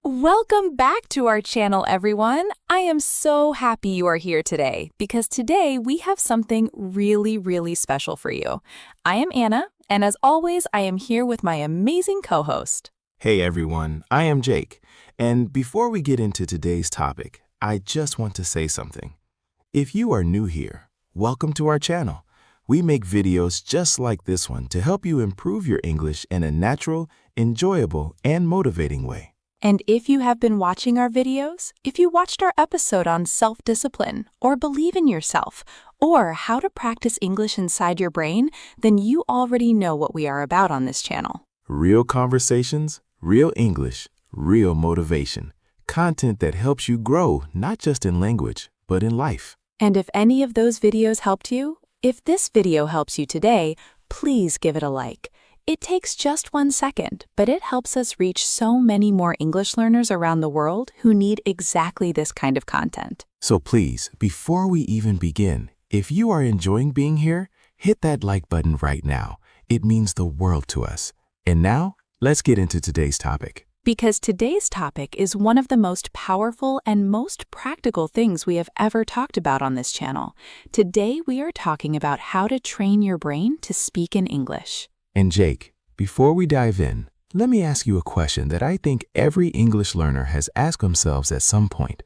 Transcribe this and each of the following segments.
Welcome back to our channel, everyone. I am so happy you are here today because today we have something really special for you. I am Anna, and as always, I am here with my amazing co-host. Hey everyone, I am Jake, and before we get into today's topic, I just want to say something. If you are new here, welcome to our channel. We make videos just like this one to help you improve your English in a natural, enjoyable, and motivating way. And if you have been watching our videos, if you watched our episode on self-discipline, or believe in yourself, or how to practice English inside your brain, then you already know what we are about on this channel. Real conversations, real English, real motivation. Content that helps you grow not just in language, but in life. And if any of those videos helped you, if this video helps you today, please give it a like. It takes just 1 second, but it helps us reach so many more English learners around the world who need exactly this kind of content. So please, before we even begin, if you are enjoying being here, hit that like button right now. It means the world to us. And now, let's get into today's topic. Because today's topic is one of the most powerful and most practical things we have ever talked about on this channel. Today, we are talking about how to train your brain to speak in English. And Jake, before we dive in, let me ask you a question that I think every English learner has asked themselves at some point.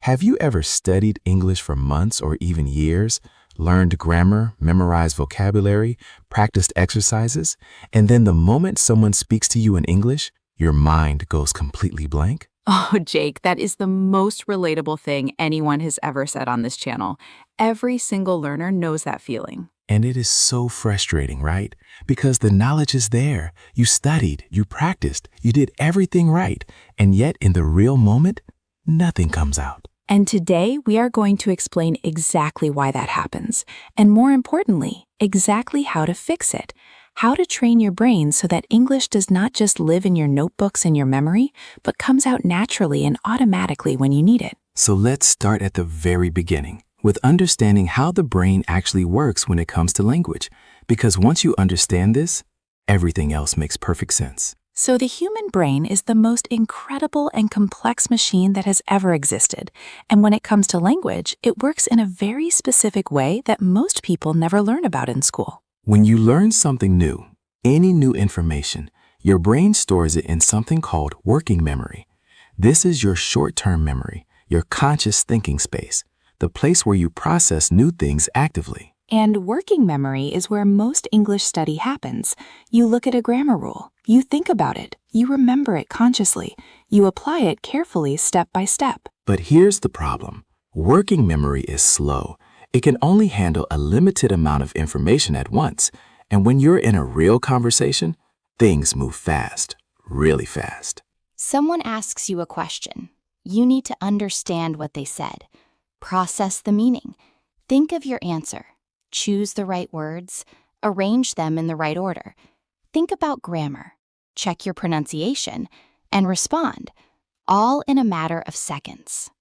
Have you ever studied English for months or even years, learned grammar, memorized vocabulary, practiced exercises, and then the moment someone speaks to you in English, your mind goes completely blank? Oh, Jake, that is the most relatable thing anyone has ever said on this channel. Every single learner knows that feeling. And it is so frustrating, right? Because the knowledge is there. You studied, you practiced, you did everything right. And yet in the real moment, nothing comes out. And today we are going to explain exactly why that happens. And more importantly, exactly how to fix it. How to train your brain so that English does not just live in your notebooks and your memory, but comes out naturally and automatically when you need it. So let's start at the very beginning, with understanding how the brain actually works when it comes to language. Because once you understand this, everything else makes perfect sense. So the human brain is the most incredible and complex machine that has ever existed. And when it comes to language, it works in a very specific way that most people never learn about in school. When you learn something new, any new information, your brain stores it in something called working memory. This is your short-term memory, your conscious thinking space, the place where you process new things actively. And working memory is where most English study happens. You look at a grammar rule, you think about it, you remember it consciously, you apply it carefully step by step. But here's the problem. Working memory is slow. It can only handle a limited amount of information at once. And when you're in a real conversation, things move fast, really fast. Someone asks you a question. You need to understand what they said. Process the meaning. Think of your answer. Choose the right words. Arrange them in the right order. Think about grammar. Check your pronunciation. And respond. All in a matter of seconds.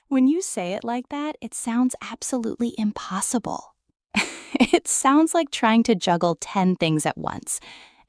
When you say it like that, it sounds absolutely impossible. It sounds like trying to juggle 10 things at once.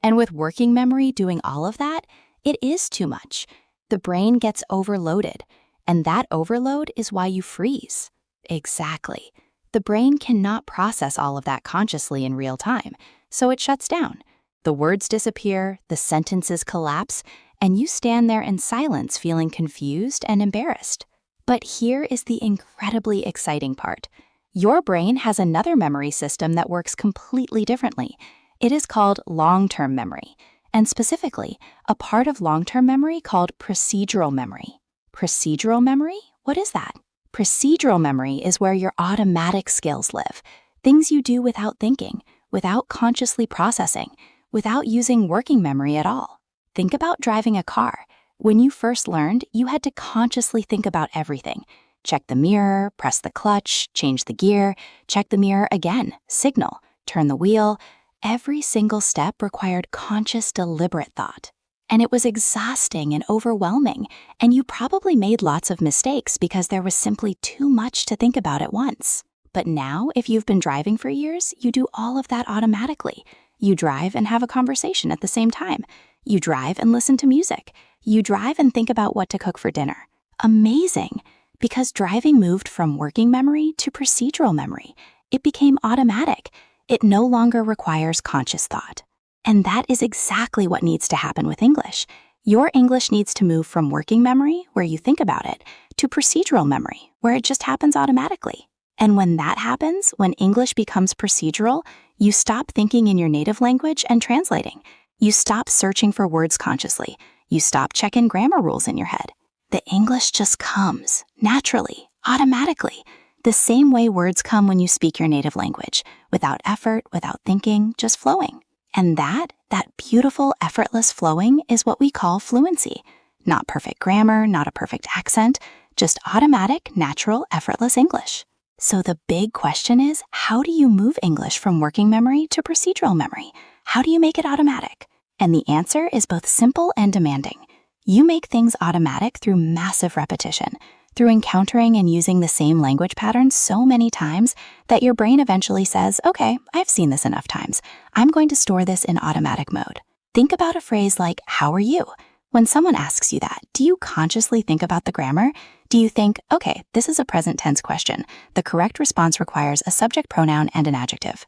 And with working memory doing all of that, it is too much. The brain gets overloaded. And that overload is why you freeze. Exactly. The brain cannot process all of that consciously in real time, so it shuts down. The words disappear, the sentences collapse, and you stand there in silence feeling confused and embarrassed. But here is the incredibly exciting part. Your brain has another memory system that works completely differently. It is called long-term memory, and specifically, a part of long-term memory called procedural memory. Procedural memory? What is that? Procedural memory is where your automatic skills live. Things you do without thinking, without consciously processing, without using working memory at all. Think about driving a car. When you first learned, you had to consciously think about everything. Check the mirror, press the clutch, change the gear, check the mirror again, signal, turn the wheel. Every single step required conscious, deliberate thought. And it was exhausting and overwhelming, and you probably made lots of mistakes because there was simply too much to think about at once. But now, if you've been driving for years, you do all of that automatically. You drive and have a conversation at the same time. You drive and listen to music. You drive and think about what to cook for dinner. Amazing! Because driving moved from working memory to procedural memory. It became automatic. It no longer requires conscious thought. And that is exactly what needs to happen with English. Your English needs to move from working memory, where you think about it, to procedural memory, where it just happens automatically. And when that happens, when English becomes procedural, you stop thinking in your native language and translating. You stop searching for words consciously. You stop checking grammar rules in your head. The English just comes, naturally, automatically, the same way words come when you speak your native language, without effort, without thinking, just flowing. And that beautiful, effortless flowing is what we call fluency. Not perfect grammar, not a perfect accent, just automatic, natural, effortless English. So the big question is, how do you move English from working memory to procedural memory? How do you make it automatic? And the answer is both simple and demanding. You make things automatic through massive repetition, through encountering and using the same language patterns so many times that your brain eventually says, okay, I've seen this enough times. I'm going to store this in automatic mode. Think about a phrase like, how are you? When someone asks you that, do you consciously think about the grammar? Do you think, okay, this is a present tense question. The correct response requires a subject pronoun and an adjective.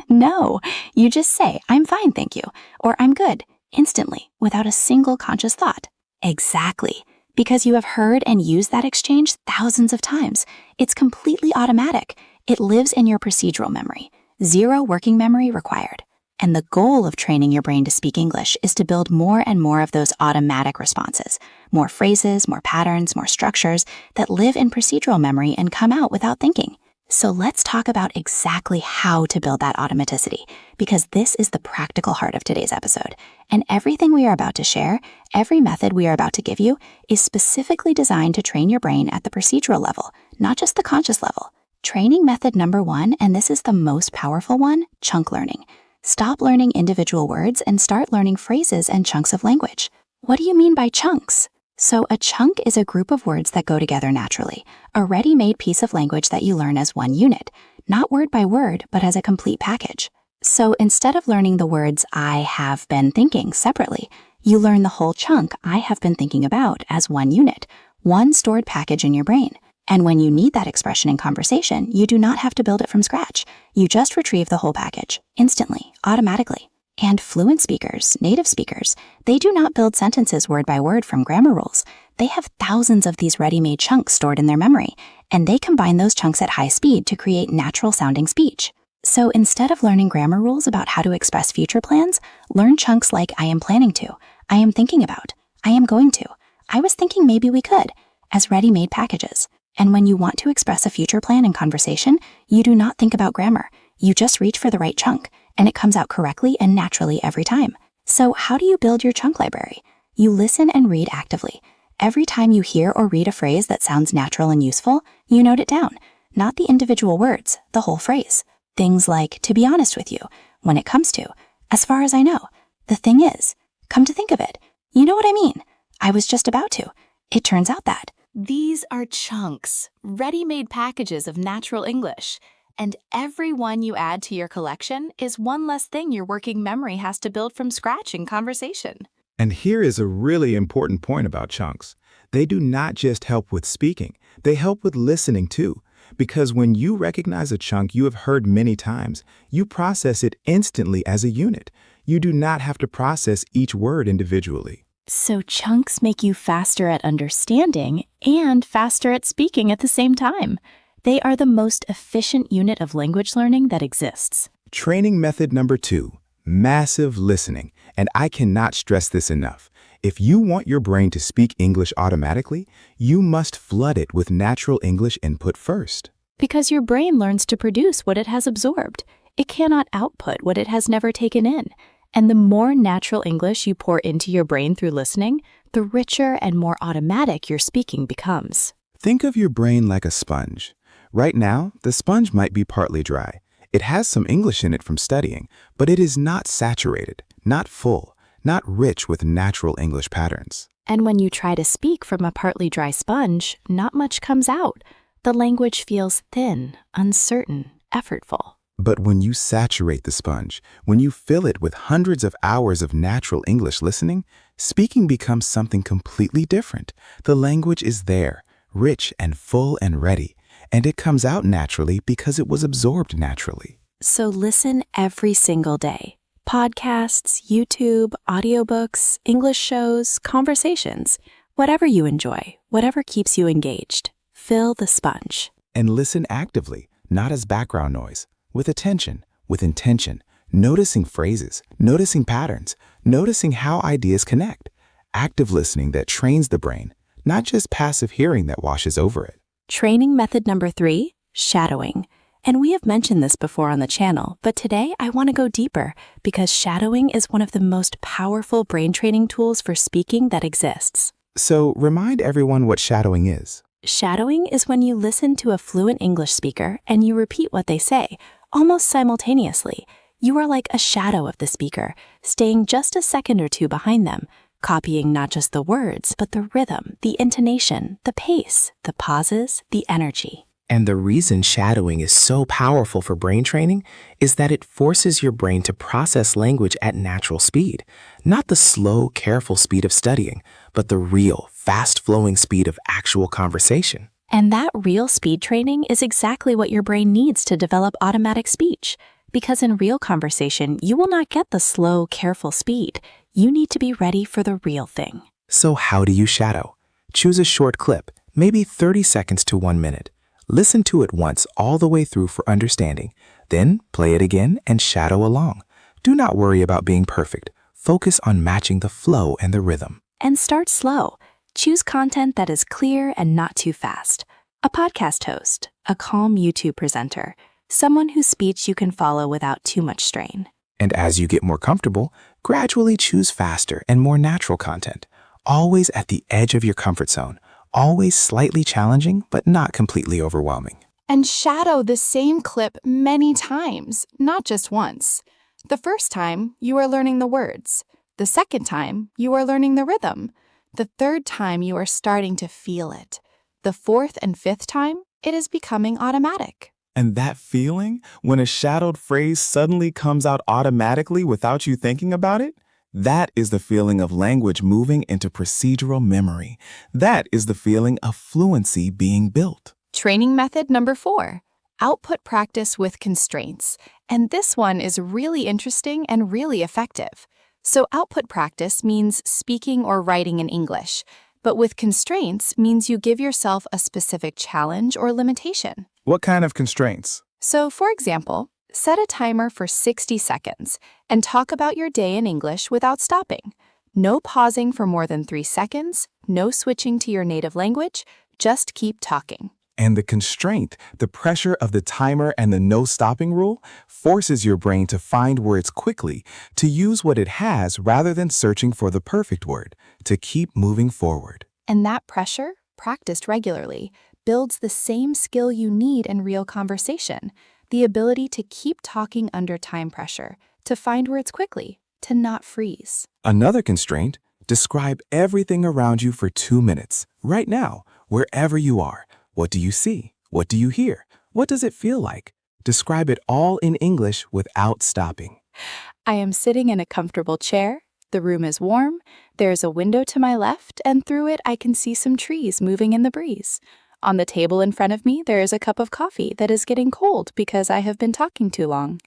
No, you just say, I'm fine, thank you, or I'm good, instantly, without a single conscious thought. Exactly. Because you have heard and used that exchange thousands of times. It's completely automatic. It lives in your procedural memory. Zero working memory required. And the goal of training your brain to speak English is to build more and more of those automatic responses. More phrases, more patterns, more structures that live in procedural memory and come out without thinking. So let's talk about exactly how to build that automaticity, because this is the practical heart of today's episode. And everything we are about to share, every method we are about to give you, is specifically designed to train your brain at the procedural level, not just the conscious level. Training method number 1, and this is the most powerful one, chunk learning. Stop learning individual words and start learning phrases and chunks of language. What do you mean by chunks? So a chunk is a group of words that go together naturally, a ready-made piece of language that you learn as one unit, not word by word, but as a complete package. So instead of learning the words I have been thinking separately, you learn the whole chunk I have been thinking about as one unit, one stored package in your brain. And when you need that expression in conversation, you do not have to build it from scratch. You just retrieve the whole package, instantly, automatically. And fluent speakers, native speakers, they do not build sentences word by word from grammar rules. They have thousands of these ready-made chunks stored in their memory, and they combine those chunks at high speed to create natural-sounding speech. So instead of learning grammar rules about how to express future plans, learn chunks like I am planning to, I am thinking about, I am going to, I was thinking maybe we could, as ready-made packages. And when you want to express a future plan in conversation, you do not think about grammar. You just reach for the right chunk, and it comes out correctly and naturally every time. So how do you build your chunk library? You listen and read actively. Every time you hear or read a phrase that sounds natural and useful, you note it down, not the individual words, the whole phrase. Things like, to be honest with you, when it comes to, as far as I know, the thing is, come to think of it, you know what I mean? I was just about to. It turns out that. These are chunks, ready-made packages of natural English. And every one you add to your collection is one less thing your working memory has to build from scratch in conversation. And here is a really important point about chunks. They do not just help with speaking, they help with listening too. Because when you recognize a chunk you have heard many times, you process it instantly as a unit. You do not have to process each word individually. So chunks make you faster at understanding and faster at speaking at the same time. They are the most efficient unit of language learning that exists. Training method number 2, massive listening. And I cannot stress this enough. If you want your brain to speak English automatically, you must flood it with natural English input first. Because your brain learns to produce what it has absorbed. It cannot output what it has never taken in. And the more natural English you pour into your brain through listening, the richer and more automatic your speaking becomes. Think of your brain like a sponge. Right now, the sponge might be partly dry. It has some English in it from studying, but it is not saturated, not full, not rich with natural English patterns. And when you try to speak from a partly dry sponge, not much comes out. The language feels thin, uncertain, effortful. But when you saturate the sponge, when you fill it with hundreds of hours of natural English listening, speaking becomes something completely different. The language is there, rich and full and ready, and it comes out naturally because it was absorbed naturally. So listen every single day. Podcasts, YouTube, audiobooks, English shows, conversations, whatever you enjoy, whatever keeps you engaged. Fill the sponge. And listen actively, not as background noise, with attention, with intention, noticing phrases, noticing patterns, noticing how ideas connect. Active listening that trains the brain, not just passive hearing that washes over it. Training method number 3, shadowing. And we have mentioned this before on the channel, but today I want to go deeper because shadowing is one of the most powerful brain training tools for speaking that exists. So remind everyone what shadowing is. Shadowing is when you listen to a fluent English speaker and you repeat what they say, almost simultaneously. You are like a shadow of the speaker, staying just a second or two behind them, copying not just the words, but the rhythm, the intonation, the pace, the pauses, the energy. And the reason shadowing is so powerful for brain training is that it forces your brain to process language at natural speed, not the slow, careful speed of studying, but the real, fast-flowing speed of actual conversation. And that real speed training is exactly what your brain needs to develop automatic speech. Because in real conversation, you will not get the slow, careful speed. You need to be ready for the real thing. So how do you shadow? Choose a short clip, maybe 30 seconds to 1 minute. Listen to it once all the way through for understanding. Then play it again and shadow along. Do not worry about being perfect. Focus on matching the flow and the rhythm. And start slow. Choose content that is clear and not too fast. A podcast host, a calm YouTube presenter, someone whose speech you can follow without too much strain. And as you get more comfortable, gradually choose faster and more natural content. Always at the edge of your comfort zone. Always slightly challenging, but not completely overwhelming. And shadow the same clip many times, not just once. The first time, you are learning the words. The second time, you are learning the rhythm. The third time, you are starting to feel it. The fourth and fifth time, it is becoming automatic. And that feeling, when a shadowed phrase suddenly comes out automatically without you thinking about it, that is the feeling of language moving into procedural memory. That is the feeling of fluency being built. Training method number 4, output practice with constraints. And this one is really interesting and really effective. So output practice means speaking or writing in English, but with constraints means you give yourself a specific challenge or limitation. What kind of constraints? So, for example, set a timer for 60 seconds and talk about your day in English without stopping. No pausing for more than 3 seconds, no switching to your native language, just keep talking. And the constraint, the pressure of the timer and the no stopping rule, forces your brain to find words quickly, to use what it has rather than searching for the perfect word, to keep moving forward. And that pressure, practiced regularly, builds the same skill you need in real conversation, the ability to keep talking under time pressure, to find words quickly, to not freeze. Another constraint, describe everything around you for 2 minutes, right now, wherever you are. What do you see? What do you hear? What does it feel like? Describe it all in English without stopping. I am sitting in a comfortable chair. The room is warm. There is a window to my left, and through it I can see some trees moving in the breeze. On the table in front of me, there is a cup of coffee that is getting cold because I have been talking too long.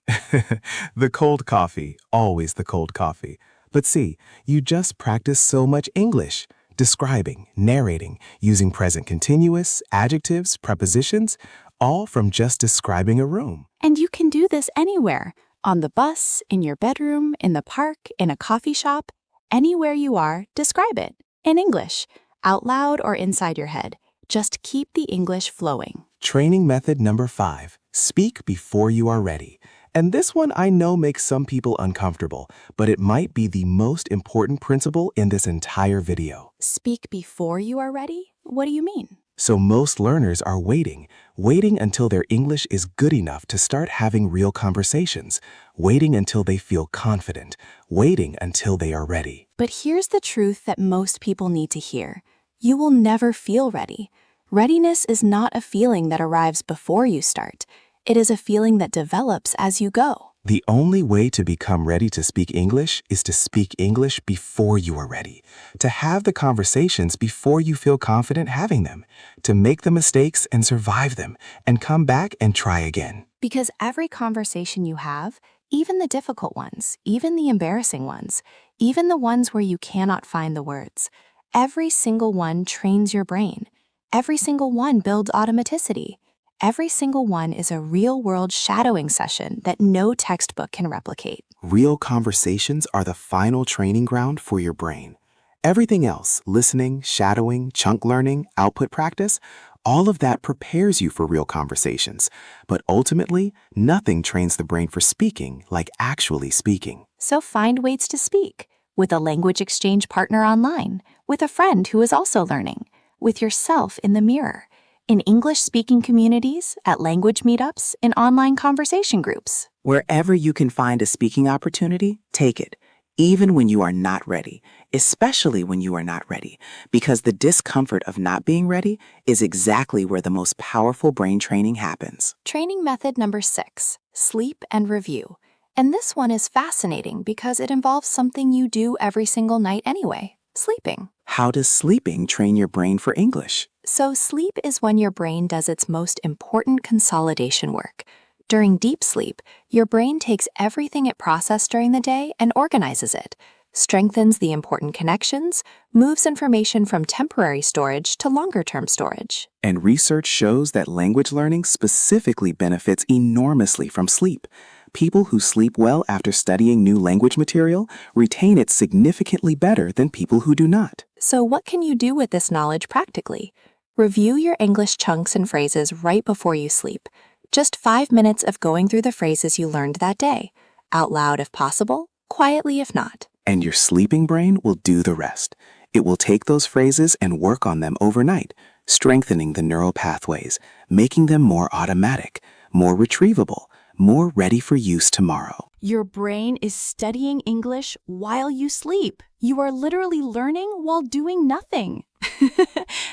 The cold coffee, always the cold coffee. But see, you just practice so much English. Describing, narrating, using present continuous, adjectives, prepositions, all from just describing a room. And you can do this anywhere. On the bus, in your bedroom, in the park, in a coffee shop. Anywhere you are, describe it. In English, out loud or inside your head. Just keep the English flowing. Training method number 5, speak before you are ready. And this one I know makes some people uncomfortable, but it might be the most important principle in this entire video. Speak before you are ready? What do you mean? So most learners are waiting until their English is good enough to start having real conversations, waiting until they feel confident, waiting until they are ready. But here's the truth that most people need to hear. You will never feel ready. Readiness is not a feeling that arrives before you start. It is a feeling that develops as you go. The only way to become ready to speak English is to speak English before you are ready, to have the conversations before you feel confident having them, to make the mistakes and survive them, and come back and try again. Because every conversation you have, even the difficult ones, even the embarrassing ones, even the ones where you cannot find the words, every single one trains your brain. Every single one builds automaticity. Every single one is a real-world shadowing session that no textbook can replicate. Real conversations are the final training ground for your brain. Everything else, listening, shadowing, chunk learning, output practice, all of that prepares you for real conversations. But ultimately, nothing trains the brain for speaking like actually speaking. So find ways to speak, with a language exchange partner online, with a friend who is also learning, with yourself in the mirror, in English-speaking communities, at language meetups, in online conversation groups. Wherever you can find a speaking opportunity, take it, even when you are not ready, especially when you are not ready, because the discomfort of not being ready is exactly where the most powerful brain training happens. Training method number 6, sleep and review. And this one is fascinating because it involves something you do every single night anyway, sleeping. How does sleeping train your brain for English? So sleep is when your brain does its most important consolidation work. During deep sleep, your brain takes everything it processed during the day and organizes it, strengthens the important connections, moves information from temporary storage to longer-term storage. And research shows that language learning specifically benefits enormously from sleep. People who sleep well after studying new language material retain it significantly better than people who do not. So what can you do with this knowledge practically? Review your English chunks and phrases right before you sleep. Just 5 minutes of going through the phrases you learned that day, out loud if possible, quietly if not. And your sleeping brain will do the rest. It will take those phrases and work on them overnight, strengthening the neural pathways, making them more automatic, more retrievable, more ready for use tomorrow. Your brain is studying English while you sleep. You are literally learning while doing nothing.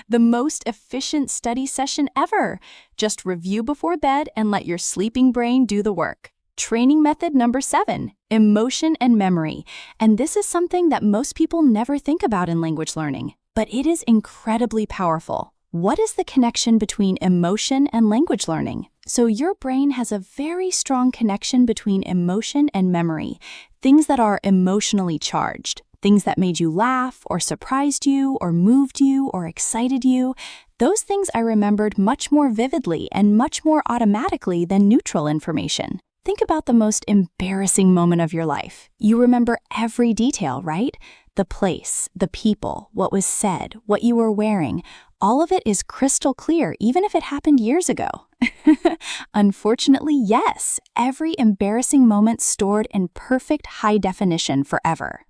The most efficient study session ever. Just review before bed and let your sleeping brain do the work. Training method number 7, emotion and memory. And this is something that most people never think about in language learning, but it is incredibly powerful. What is the connection between emotion and language learning? So your brain has a very strong connection between emotion and memory, things that are emotionally charged, things that made you laugh or surprised you or moved you or excited you. Those things I remembered much more vividly and much more automatically than neutral information. Think about the most embarrassing moment of your life. You remember every detail, right? The place, the people, what was said, what you were wearing. All of it is crystal clear, even if it happened years ago. Unfortunately, yes, every embarrassing moment stored in perfect high definition forever.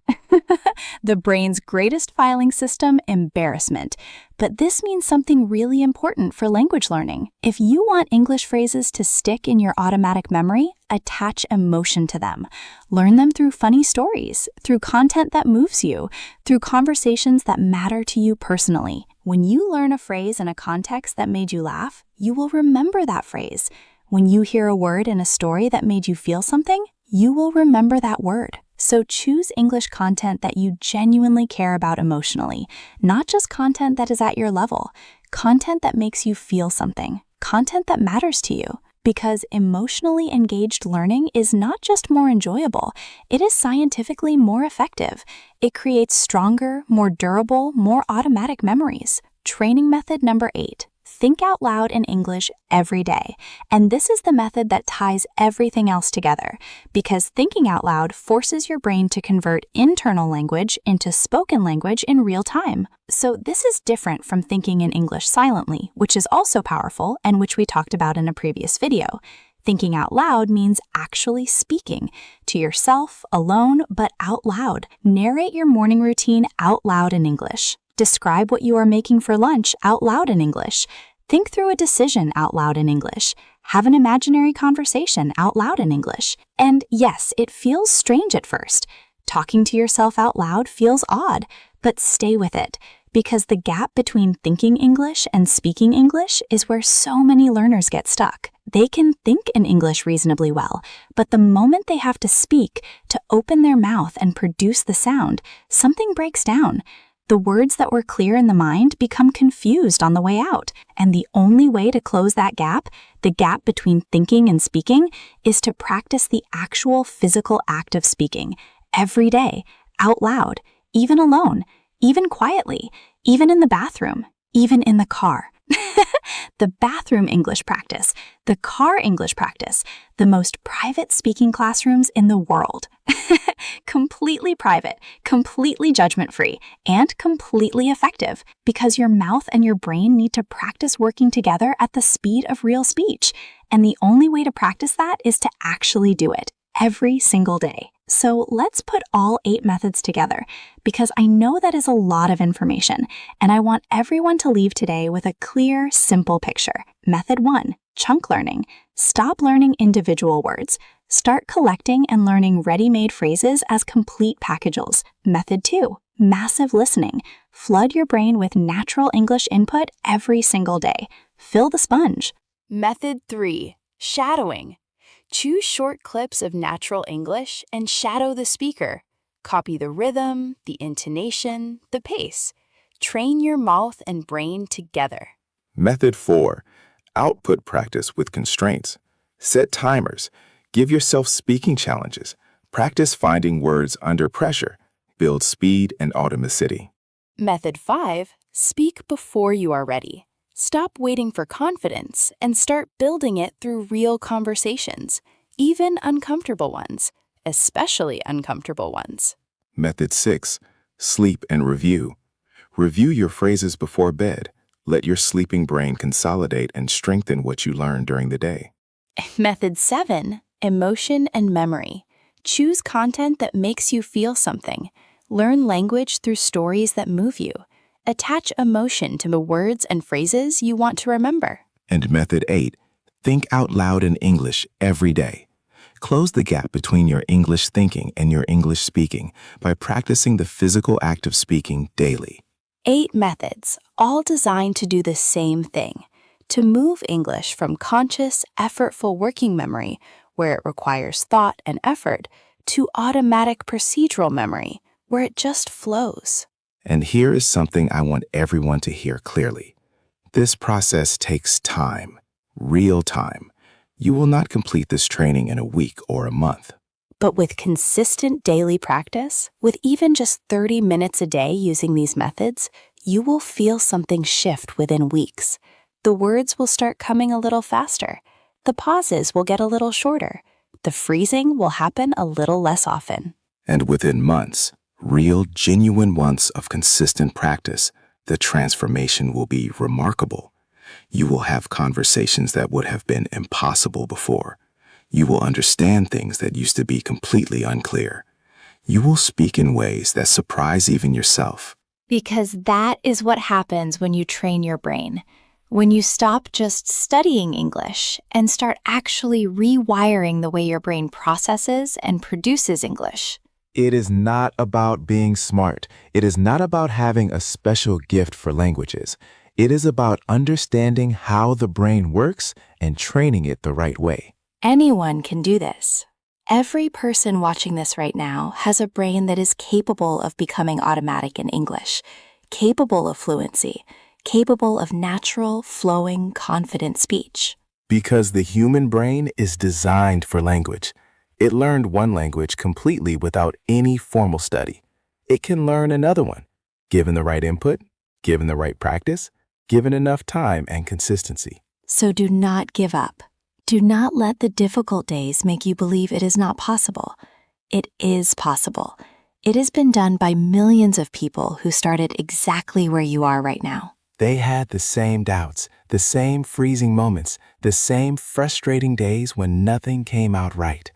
The brain's greatest filing system, embarrassment. But this means something really important for language learning. If you want English phrases to stick in your automatic memory, attach emotion to them. Learn them through funny stories, through content that moves you, through conversations that matter to you personally. When you learn a phrase in a context that made you laugh, you will remember that phrase. When you hear a word in a story that made you feel something, you will remember that word. So choose English content that you genuinely care about emotionally, not just content that is at your level, content that makes you feel something, content that matters to you. Because emotionally engaged learning is not just more enjoyable, it is scientifically more effective. It creates stronger, more durable, more automatic memories. Training method number 8. Think out loud in English every day. And this is the method that ties everything else together, because thinking out loud forces your brain to convert internal language into spoken language in real time. So this is different from thinking in English silently, which is also powerful and which we talked about in a previous video. Thinking out loud means actually speaking to yourself, alone, but out loud. Narrate your morning routine out loud in English. Describe what you are making for lunch out loud in English. Think through a decision out loud in English. Have an imaginary conversation out loud in English. And yes, it feels strange at first. Talking to yourself out loud feels odd, but stay with it. because the gap between thinking English and speaking English is where so many learners get stuck. They can think in English reasonably well, but the moment they have to speak, to open their mouth and produce the sound, something breaks down. The words that were clear in the mind become confused on the way out, and the only way to close that gap, the gap between thinking and speaking, is to practice the actual physical act of speaking, every day, out loud, even alone, even quietly, even in the bathroom, even in the car. The bathroom English practice, the car English practice, the most private speaking classrooms in the world. Completely private, completely judgment-free, and completely effective, because your mouth and your brain need to practice working together at the speed of real speech. And the only way to practice that is to actually do it every single day. So let's put all 8 methods together, because I know that is a lot of information, and I want everyone to leave today with a clear, simple picture. Method 1, chunk learning. Stop learning individual words. Start collecting and learning ready-made phrases as complete packages. Method 2, massive listening. Flood your brain with natural English input every single day. Fill the sponge. Method 3, shadowing. Choose short clips of natural English and shadow the speaker. Copy the rhythm, the intonation, the pace. Train your mouth and brain together. Method 4, output practice with constraints. Set timers. Give yourself speaking challenges. Practice finding words under pressure. Build speed and automaticity. Method 5, speak before you are ready. Stop waiting for confidence and start building it through real conversations, even uncomfortable ones, especially uncomfortable ones. Method 6, sleep and review. Review your phrases before bed. Let your sleeping brain consolidate and strengthen what you learned during the day. Method 7, emotion and memory. Choose content that makes you feel something. Learn language through stories that move you. Attach emotion to the words and phrases you want to remember. And Method 8, think out loud in English every day. Close the gap between your English thinking and your English speaking by practicing the physical act of speaking daily. 8 methods, all designed to do the same thing, to move English from conscious, effortful working memory, where it requires thought and effort, to automatic procedural memory, where it just flows. And here is something I want everyone to hear clearly. This process takes time, real time. You will not complete this training in a week or a month. But with consistent daily practice, with even just 30 minutes a day using these methods, you will feel something shift within weeks. The words will start coming a little faster. The pauses will get a little shorter. The freezing will happen a little less often. And within months, real, genuine months of consistent practice, the transformation will be remarkable. You will have conversations that would have been impossible before. You will understand things that used to be completely unclear. You will speak in ways that surprise even yourself. Because that is what happens when you train your brain. When you stop just studying English and start actually rewiring the way your brain processes and produces English. It is not about being smart. It is not about having a special gift for languages. It is about understanding how the brain works and training it the right way. Anyone can do this. Every person watching this right now has a brain that is capable of becoming automatic in English, capable of fluency, capable of natural, flowing, confident speech. Because the human brain is designed for language. It learned one language completely without any formal study. It can learn another one, given the right input, given the right practice, given enough time and consistency. So do not give up. Do not let the difficult days make you believe it is not possible. It is possible. It has been done by millions of people who started exactly where you are right now. They had the same doubts, the same freezing moments, the same frustrating days when nothing came out right.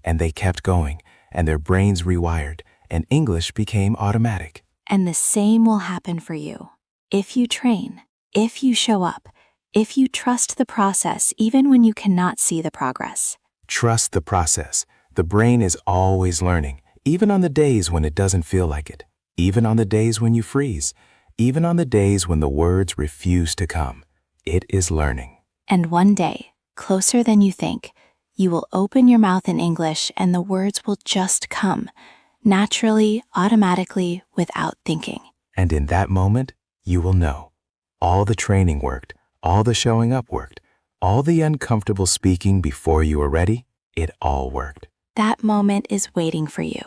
And they kept going, and their brains rewired, and English became automatic. And the same will happen for you. If you train, if you show up, if you trust the process even when you cannot see the progress. Trust the process. The brain is always learning, even on the days when it doesn't feel like it, even on the days when you freeze. even on the days when the words refuse to come. It is learning. And one day, closer than you think, you will open your mouth in English and the words will just come, naturally, automatically, without thinking. And in that moment, you will know. All the training worked, all the showing up worked, all the uncomfortable speaking before you were ready, it all worked. That moment is waiting for you.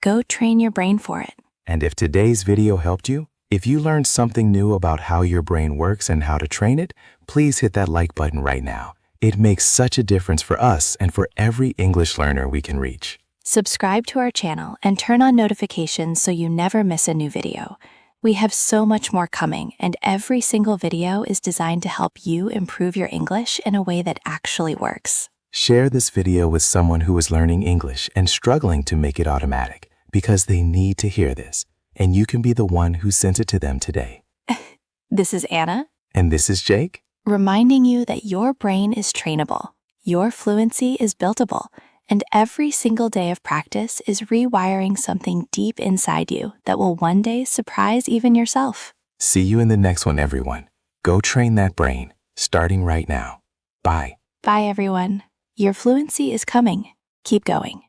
Go train your brain for it. And if today's video helped you, if you learned something new about how your brain works and how to train it, please hit that like button right now. It makes such a difference for us and for every English learner we can reach. Subscribe to our channel and turn on notifications so you never miss a new video. We have so much more coming, and every single video is designed to help you improve your English in a way that actually works. Share this video with someone who is learning English and struggling to make it automatic, because they need to hear this, and you can be the one who sends it to them today. This is Anna, And this is Jake. reminding you that your brain is trainable, your fluency is buildable, and every single day of practice is rewiring something deep inside you that will one day surprise even yourself. See you in the next one, everyone. Go train that brain, starting right now. Bye. Bye, everyone. Your fluency is coming. Keep going.